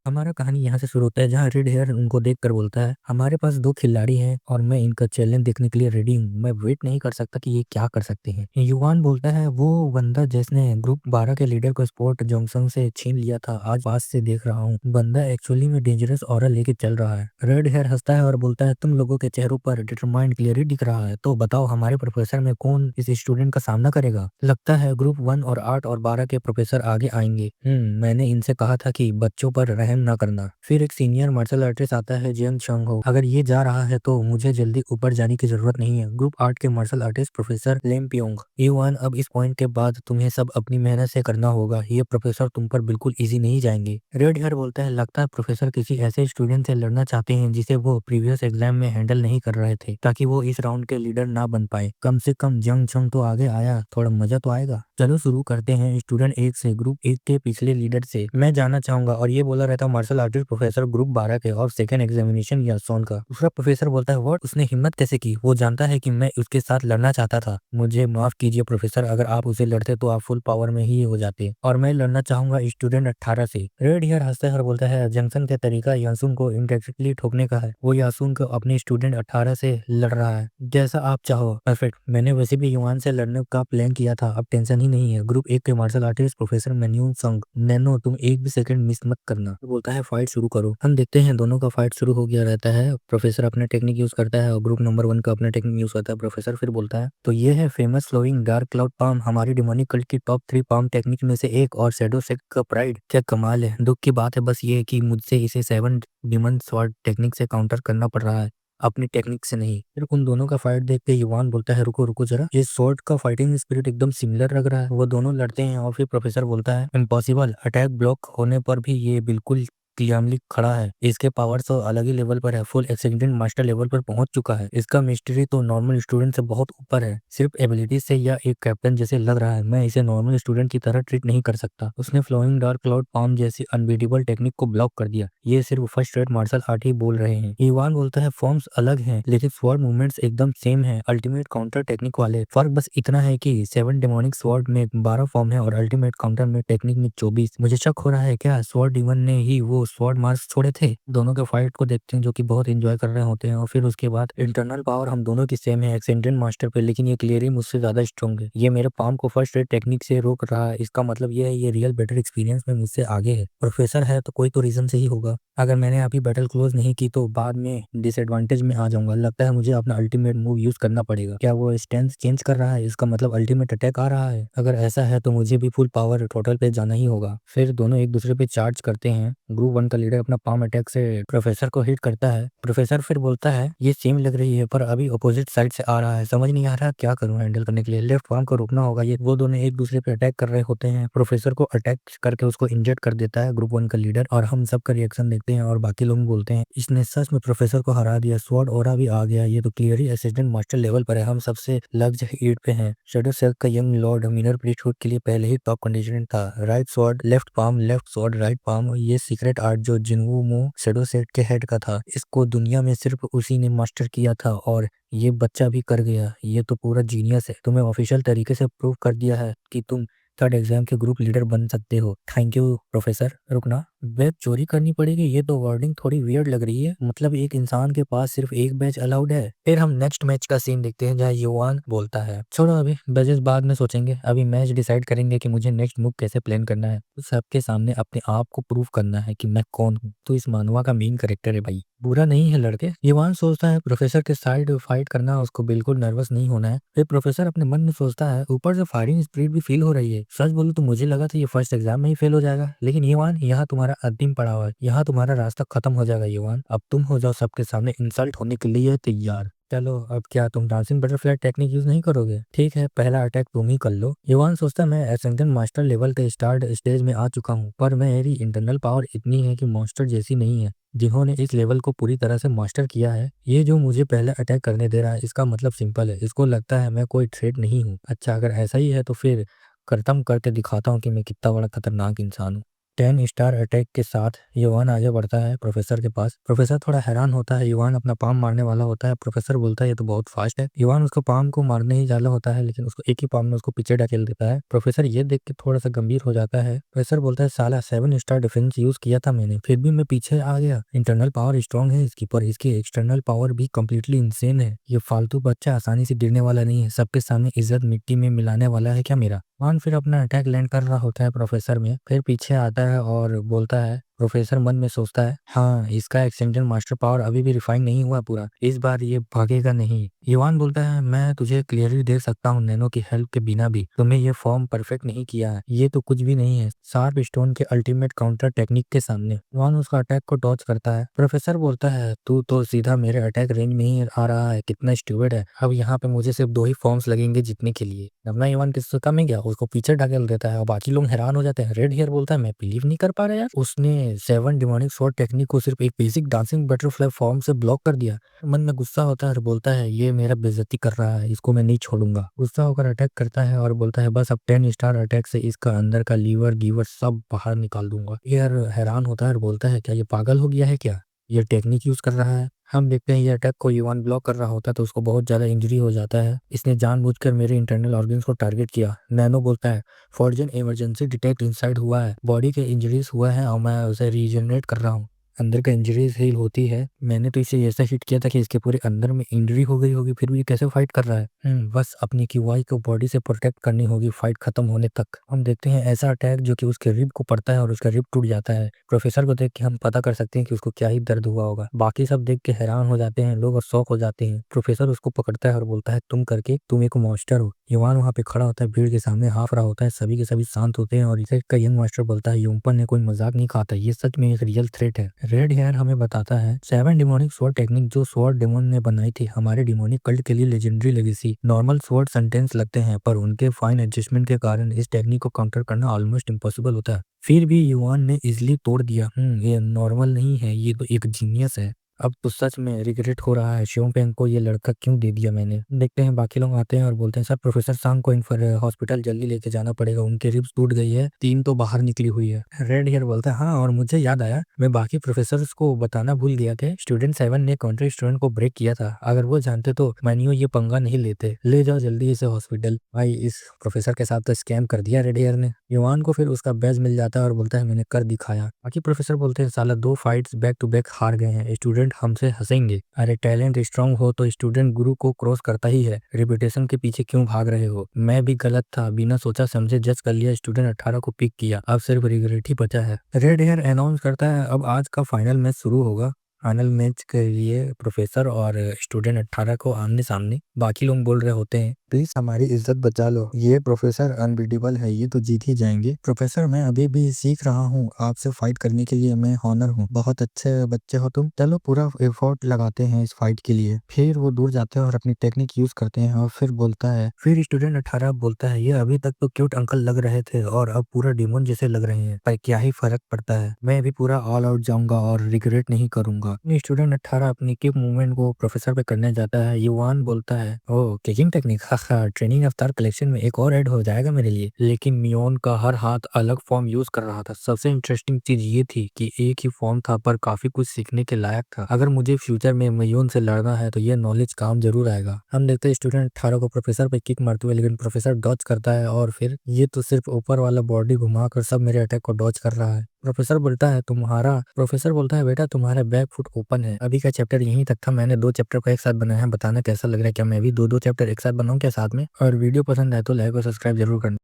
हमारा कहानी यहाँ से शुरू होता है जहाँ रेड हेयर उनको देखकर बोलता है, हमारे पास 2 खिलाड़ी हैं और मैं इनका चैलेंज देखने के लिए रेडी हूँ। मैं वेट नहीं कर सकता कि ये क्या कर सकते हैं। युवान बोलता है, वो बंदा जिसने ग्रुप 12 के लीडर को स्पोर्ट जॉनसन से छीन लिया था, आज पास से देख रहा हूँ। बंदा एक्चुअली में डेंजरस ऑरा लेके चल रहा है। रेड हेयर हंसता है और बोलता है, तुम लोगों के चेहरों पर डिटरमाइंड क्लियरली दिख रहा है, तो बताओ हमारे प्रोफेसर में कौन इस स्टूडेंट का सामना करेगा। लगता है ग्रुप 1 और 8 और 12 के प्रोफेसर आगे आएंगे। मैंने इनसे कहा था कि बच्चों पर रहम न करना। फिर एक सीनियर मार्शल आर्टिस्ट आता है, जियांग चंग हो। अगर ये जा रहा है तो मुझे जल्दी ऊपर जाने की जरूरत नहीं है। ग्रुप 8 के मार्शल आर्टिस्ट प्रोफेसर लेम पियोंग। युवान, अब इस पॉइंट के बाद तुम्हें सब अपनी मेहनत से करना होगा। ये प्रोफेसर तुम पर बिल्कुल इजी नहीं जाएंगे। रेड हेयर बोलता है, लगता है प्रोफेसर किसी ऐसे स्टूडेंट से लड़ना चाहते हैं जिसे वो प्रीवियस एग्जाम में हैंडल नहीं कर रहे थे, ताकि वो इस राउंड के लीडर ना बन पाए। कम से कम जियांग चंग तो आगे आया, थोड़ा मजा तो आएगा। चलो शुरू करते हैं स्टूडेंट 1 से, ग्रुप 1 के पिछले लीडर से मैं जानना चाहूंगा। और ये बोला रहता मार्शल आर्टिस्ट प्रोफेसर ग्रुप 12 के और सेकंड एग्जामिनेशन यासोन का। दूसरा प्रोफेसर बोलता है, व्हाट, उसने हिम्मत कैसे की? वो जानता है कि मैं उसके साथ लड़ना चाहता था। मुझे माफ कीजिए प्रोफेसर, अगर आप उसे लड़ते तो आप फुल पावर में ही हो जाते। और मैं लड़ना चाहूंगा स्टूडेंट 18 से। रेड हेयर हंसता है और बोलता है, जंक्शन का तरीका यासुन को इंडायरेक्टली ठोकने का है। वो यासुन को अपने स्टूडेंट 18 से लड़ रहा है। जैसा आप चाहो। परफेक्ट, मैंने वैसे भी युवान से लड़ने का प्लान किया था, अब टेंशन ही नहीं है। ग्रुप 1 के मार्शल आर्टिस्ट प्रोफेसर मेन्यू संग। नैनो, तुम एक भी सेकंड मिस मत करना। तो बोलता है, फाइट शुरू करो। हम देखते हैं दोनों का फाइट शुरू हो गया रहता है। प्रोफेसर अपने टेक्निक यूज करता है और ग्रुप नंबर 1 का अपना टेक्निक यूज करता है। प्रोफेसर फिर बोलता है, तो ये है famous flowing dark cloud palm, हमारी डिमोनिक कल्ट की टॉप 3 पाम टेक्निक में से एक, और शैडो सेक्ट का प्राइड। क्या कमाल है। दुख की बात है बस ये कि मुझसे इसे 7 डिमन स्वॉर्ड टेक्निक से काउंटर करना पड़ रहा है, अपनी टेक्निक से नहीं। फिर उन दोनों का फाइट देख के युवान बोलता है, रुको रुको जरा, ये स्वॉर्ड का फाइटिंग स्पिरिट एकदम सिमिलर लग रहा है। वो दोनों लड़ते हैं और फिर प्रोफेसर बोलता है, इम्पॉसिबल, अटैक ब्लॉक होने पर भी ये बिल्कुल क्लियरली खड़ा है। इसके पावर्स तो अलग ही लेवल पर है, फुल एक्सीडेंट मास्टर लेवल पर पहुंच चुका है। इसका मिस्ट्री तो नॉर्मल स्टूडेंट से बहुत ऊपर है। सिर्फ एबिलिटी से या एक कैप्टन जैसे लग रहा है। मैं इसे नॉर्मल स्टूडेंट की तरह ट्रीट नहीं कर सकता। उसने फ्लोइंग डार्क क्लाउड पाम जैसी अनबीटेबल टेक्निक को ब्लॉक कर दिया। ये सिर्फ फर्स्ट रेट मार्शल आर्ट ही बोल रहे हैं। इवान बोलता है, फॉर्म्स अलग हैं लेकिन स्वॉर्ड मूवमेंट्स एकदम सेम है, अल्टीमेट काउंटर टेक्निक वाले। फर्क बस इतना है कि 7 डेमोनिक स्वॉर्ड में 12 फॉर्म है और अल्टीमेट काउंटर में टेक्निक में 24। मुझे शक हो रहा है क्या स्वॉर्ड डीमन ने ही वो स्वॉर्ड मार्क्स छोड़े थे। दोनों के फाइट को देखते हैं जो कि बहुत एंजॉय कर रहे होते हैं। और फिर उसके बाद इंटरनल पावर हम दोनों की सेम है एक्सेंडेंट मास्टर पे, लेकिन ये क्लियरली मुझसे ज्यादा स्ट्रॉन्ग है। ये मेरे पाम को फर्स्ट रेट टेक्निक से रोक रहा है। इसका मतलब ये है ये रियल बेटर एक्सपीरियंस में मुझसे आगे है। प्रोफेसर है तो कोई तो रीजन से ही होगा। अगर मैंने अभी बैटल क्लोज नहीं की तो बाद में डिसएडवांटेज में आ जाऊंगा। लगता है मुझे अपना अल्टीमेट मूव यूज करना पड़ेगा। क्या वो स्टैंस चेंज कर रहा है? इसका मतलब अल्टीमेट अटैक आ रहा है। अगर ऐसा है तो मुझे भी फुल पावर टोटल पे जाना ही होगा। फिर दोनों एक दूसरे पे चार्ज करते हैं। ग्रुप 1 का लीडर अपना पाम अटैक से प्रोफेसर को हिट करता है। प्रोफेसर फिर बोलता है, ये सेम लग रही है पर अभी अपोजिट साइड से आ रहा है, समझ नहीं आ रहा क्या करूं हैंडल करने के लिए। लेफ्ट पाम को रोकना होगा। ये वो दोनों एक दूसरे पे अटैक कर रहे होते हैं। प्रोफेसर को अटैक करके उसको इंजर्ड कर देता है ग्रुप 1 का लीडर, और हम सबका रिएक्शन देखते हैं और बाकी लोग बोलते हैं, इसने सच में प्रोफेसर को हरा दिया। स्वॉर्ड ओरा भी आ गया। ये तो क्लियरली असिस्टेंट मास्टर लेवल पर है। हम सबसे लग्ज ईट पे हैं। शैडो सेल्फ का यंग लॉर्ड मिनर प्रीस्टहुड के लिए पहले ही टॉप कंडीशन था। Right sword left palm, left sword right palm. ये सीक्रेट आर्ट जो जिनवू मो शैडो सेट के हेड का था, इसको दुनिया में सिर्फ उसी ने मास्टर किया था और ये बच्चा भी कर गया। ये तो पूरा जीनियस है। तुम्हें ऑफिशियल तरीके से प्रूव कर दिया है कि तुम थर्ड एग्जाम के ग्रुप लीडर बन सकते हो। Thank you professor. रुकना, बैच चोरी करनी पड़ेगी? ये तो वर्डिंग थोड़ी वियर्ड लग रही है। मतलब एक इंसान के पास सिर्फ एक बैच अलाउड है? फिर हम नेक्स्ट मैच का सीन देखते हैं जहाँ युवान बोलता है, छोड़ो अभी बैचेस बाद में सोचेंगे, अभी मैच डिसाइड करेंगे कि मुझे नेक्स्ट मूव कैसे प्लान करना है। तो सबके सामने अपने आप को प्रूव करना है कि मैं कौन हूँ। तो इस मानवा का मेन कैरेक्टर है भाई। बुरा नहीं है लड़के। युवान सोचता है प्रोफेसर के साइड फाइट करना, उसको बिल्कुल नर्वस नहीं होना है। फिर प्रोफेसर अपने मन में सोचता है, ऊपर से फायरिंग स्पीड भी फील हो रही है। सच बोलूं तो मुझे लगा था ये फर्स्ट एग्जाम में ही फेल हो जाएगा, लेकिन युवान यहाँ तुम्हारा अंतिम पड़ाव है। यहाँ तुम्हारा रास्ता खत्म हो जाएगा युवान। अब तुम हो जाओ सबके सामने इंसल्ट होने के लिए तैयार। चलो अब क्या तुम डांसिंग बटरफ्लाई टेक्निक यूज नहीं करोगे? ठीक है, पहला अटैक तुम ही कर लो। युवान सोचता है, मैं एसेंडेंट मास्टर लेवल के स्टार्ट स्टेज में आ चुका हूँ, पर मेरी इंटरनल पावर इतनी है कि मॉन्स्टर जैसी नहीं है जिन्होंने इस लेवल को पूरी तरह से मास्टर किया है। ये जो मुझे पहले अटैक करने दे रहा है, इसका मतलब सिंपल है, इसको लगता है मैं कोई थ्रेट नहीं हूँ। अच्छा अगर ऐसा ही है तो फिर खत्म करके दिखाता हूँ कि मैं कितना बड़ा खतरनाक इंसान हूँ। 10 स्टार अटैक के साथ युवान आगे बढ़ता है प्रोफेसर के पास। प्रोफेसर थोड़ा हैरान होता है, युवान अपना पाम मारने वाला होता है। प्रोफेसर बोलता है ये तो बहुत फास्ट है। युवान उसको पाम को मारने ही वाला होता है, लेकिन उसको एक ही पाम में उसको पीछे ढकेल देता है। प्रोफेसर ये देख के थोड़ा सा गंभीर हो जाता है। प्रोफेसर बोलता है साला 7 स्टार डिफेंस यूज किया था मैंने, फिर भी मैं पीछे आ गया। इंटरनल पावर स्ट्रांग है इसकी, पर इसकी एक्सटर्नल पावर भी कम्प्लीटली इंसेन है। ये फालतू बच्चा आसानी से गिरने वाला नहीं है, सबके सामने इज्जत मिट्टी में मिलाने वाला है क्या मेरा। युवान फिर अपना अटैक लैंड कर रहा होता है प्रोफेसर में, फिर पीछे आता है और बोलता है। प्रोफेसर मन में सोचता है, हाँ इसका एक्सटेंडेड मास्टर पावर अभी भी रिफाइन नहीं हुआ पूरा, इस बार ये भागेगा नहीं। युवान बोलता है मैं तुझे क्लियरली देख सकता हूँ, नैनो की हेल्प के बिना भी तुम्हें ये फॉर्म परफेक्ट नहीं किया है, ये तो कुछ भी नहीं है शार्प स्टोन के अल्टीमेट काउंटर टेक्निक के सामने। युवान उसका अटैक को डॉज करता है। प्रोफेसर बोलता है तू तो सीधा मेरे अटैक रेंज में ही आ रहा है, कितना स्टूपिड है, अब यहाँ पे मुझे सिर्फ 2 ही फॉर्म्स लगेंगे जीतने के लिए। अपना युवान किससे कम है क्या, उसको पीछे ढकेल देता है और बाकी लोग हैरान हो जाते हैं। रेड हेयर बोलता है मैं बिलीव नहीं कर पा रहा यार, उसने 7 डिमोनिक स्वॉर्ड टेक्निक को सिर्फ एक बेसिक डांसिंग बटरफ्लाई फॉर्म से ब्लॉक कर दिया। मन में गुस्सा होता है और बोलता है ये मेरा बेइज्जती कर रहा है, इसको मैं नहीं छोड़ूंगा। गुस्सा होकर अटैक करता है और बोलता है बस अब 10 स्टार अटैक से इसका अंदर का लीवर गीवर सब बाहर निकाल दूंगा। यार हैरान होता है और बोलता है क्या ये पागल हो गया है क्या, ये टेक्निक यूज कर रहा है। हम देखते हैं ये अटैक को युवान ब्लॉक कर रहा होता है तो उसको बहुत ज्यादा इंजरी हो जाता है। इसने जानबूझकर मेरे इंटरनल ऑर्गन्स को टारगेट किया। नैनो बोलता है फॉर्जन इमरजेंसी डिटेक्ट इनसाइड हुआ है, बॉडी के इंजरीज हुआ है और मैं उसे रीजनरेट कर रहा हूँ। अंदर का इंजरीज हील होती है, मैंने तो इसे ऐसा हिट किया था कि इसके पूरे अंदर में इंजरी हो गई होगी, फिर भी कैसे फाइट कर रहा है। बस अपनी क्यूआई को बॉडी से प्रोटेक्ट करनी होगी फाइट खत्म होने तक। हम देखते हैं ऐसा अटैक जो कि उसके रिब को पड़ता है और उसका रिब टूट जाता है। प्रोफेसर को देख के हम पता कर सकते हैं कि उसको क्या ही दर्द हुआ होगा। बाकी सब देख के हैरान हो जाते हैं लोग और शॉक हो जाते हैं। प्रोफेसर उसको पकड़ता है और बोलता है तुम करके तुम एक मॉन्स्टर हो। युवान वहाँ पे खड़ा होता है, भीड़ के सामने हाफ रहा होता है, सभी के सभी शांत होते हैं और इसे का यंग मास्टर बोलता है यूम्पन ने कोई मजाक नहीं खाता, ये सच में एक रियल थ्रेट है। रेड हेयर हमें बताता है 7 डिमोनिक स्वॉर्ड टेक्निक जो स्वॉर्ड डेमन ने बनाई थी हमारे डिमोनिक कल्ट के लिए legendary legacy. Normal sword sentence लगते हैं पर उनके फाइन एडजस्टमेंट के कारण इस टेक्निक को काउंटर करना ऑलमोस्ट इम्पॉसिबल होता है, फिर भी युवान ने इजिली तोड़ दिया। ये नॉर्मल नहीं है, ये तो एक जीनियस है। अब तो सच में रिग्रेट हो रहा है शिवपेंग को ये लड़का क्यों दे दिया मैंने। देखते हैं बाकी लोग आते हैं और बोलते हैं सर प्रोफेसर सांग को हॉस्पिटल जल्दी लेके जाना पड़ेगा, उनके रिब्स टूट गई है, 3 तो बाहर निकली हुई है। रेड हेयर बोलता है हाँ और मुझे याद आया मैं बाकी प्रोफेसर को बताना भूल गया कि स्टूडेंट 7 ने काउंटर स्टूडेंट को ब्रेक किया था, अगर वो जानते तो मैन्यू ये पंगा नहीं लेते, ले जाओ जल्दी इसे हॉस्पिटल। भाई इस प्रोफेसर के साथ तो स्कैम कर दिया रेड हेयर ने। युवान को फिर उसका बैज मिल जाता है और बोलता है मैंने कर दिखाया। बाकी प्रोफेसर बोलते हैं साला 2 फाइट्स बैक टू बैक हार गए हैं, स्टूडेंट हमसे हंसेंगे। अरे टैलेंट स्ट्रांग हो तो स्टूडेंट गुरु को क्रॉस करता ही है, रेपुटेशन के पीछे क्यों भाग रहे हो। मैं भी गलत था, बिना सोचा समझे जज कर लिया, स्टूडेंट 18 को पिक किया, अब सिर्फ रिग्रेट ही बचा है। रेड हेयर अनाउंस करता है अब आज का फाइनल मैच शुरू होगा। फाइनल मैच के लिए प्रोफेसर और स्टूडेंट 18 को आमने सामने। बाकी लोग बोल रहे होते हैं प्लीज हमारी इज्जत बचा लो, ये प्रोफेसर अनबीटेबल है, ये तो जीत ही जाएंगे। प्रोफेसर मैं अभी भी सीख रहा हूँ, आपसे फाइट करने के लिए मैं हॉनर हूँ, बहुत अच्छे बच्चे हो तुम, चलो पूरा एफर्ट लगाते हैं इस फाइट के लिए। फिर वो दूर जाते हैं और अपनी टेक्निक यूज करते हैं और फिर बोलता है फिर स्टूडेंट 18 बोलता है ये अभी तक तो क्यूट अंकल लग रहे थे और अब पूरा डिमोन जैसे लग रहे हैं, पर क्या ही फर्क पड़ता है, मैं भी पूरा ऑल आउट जाऊंगा और रिग्रेट नहीं करूंगा। स्टूडेंट 18 अपनी किक मूवमेंट को प्रोफेसर पे करने जाता है। युवान बोलता है ओ किकिंग टेक्निक, हा ट्रेनिंग अवतार कलेक्शन में एक और ऐड हो जाएगा मेरे लिए। लेकिन मियोन का हर हाथ अलग फॉर्म यूज कर रहा था। सबसे इंटरेस्टिंग चीज ये थी कि एक ही फॉर्म था पर काफी कुछ सीखने के लायक था। अगर मुझे फ्यूचर में मियोन से लड़ना है तो ये नॉलेज काम जरूर आएगा। हम देखते हैं स्टूडेंट 18 को प्रोफेसर पे किक मारते हुए, लेकिन प्रोफेसर डॉज करता है और फिर ये तो सिर्फ ऊपर वाला बॉडी घुमाकर सब मेरे अटैक को डॉज कर रहा है। प्रोफेसर बोलता है बेटा तुम्हारा बैक फुट ओपन है। अभी का चैप्टर यहीं तक था, मैंने 2 चैप्टर को एक साथ बनाया है, बताना कैसा लग रहा है, क्या मैं भी 2 चैप्टर एक साथ बनाऊं क्या साथ में। और वीडियो पसंद आए तो लाइक और सब्सक्राइब जरूर करना।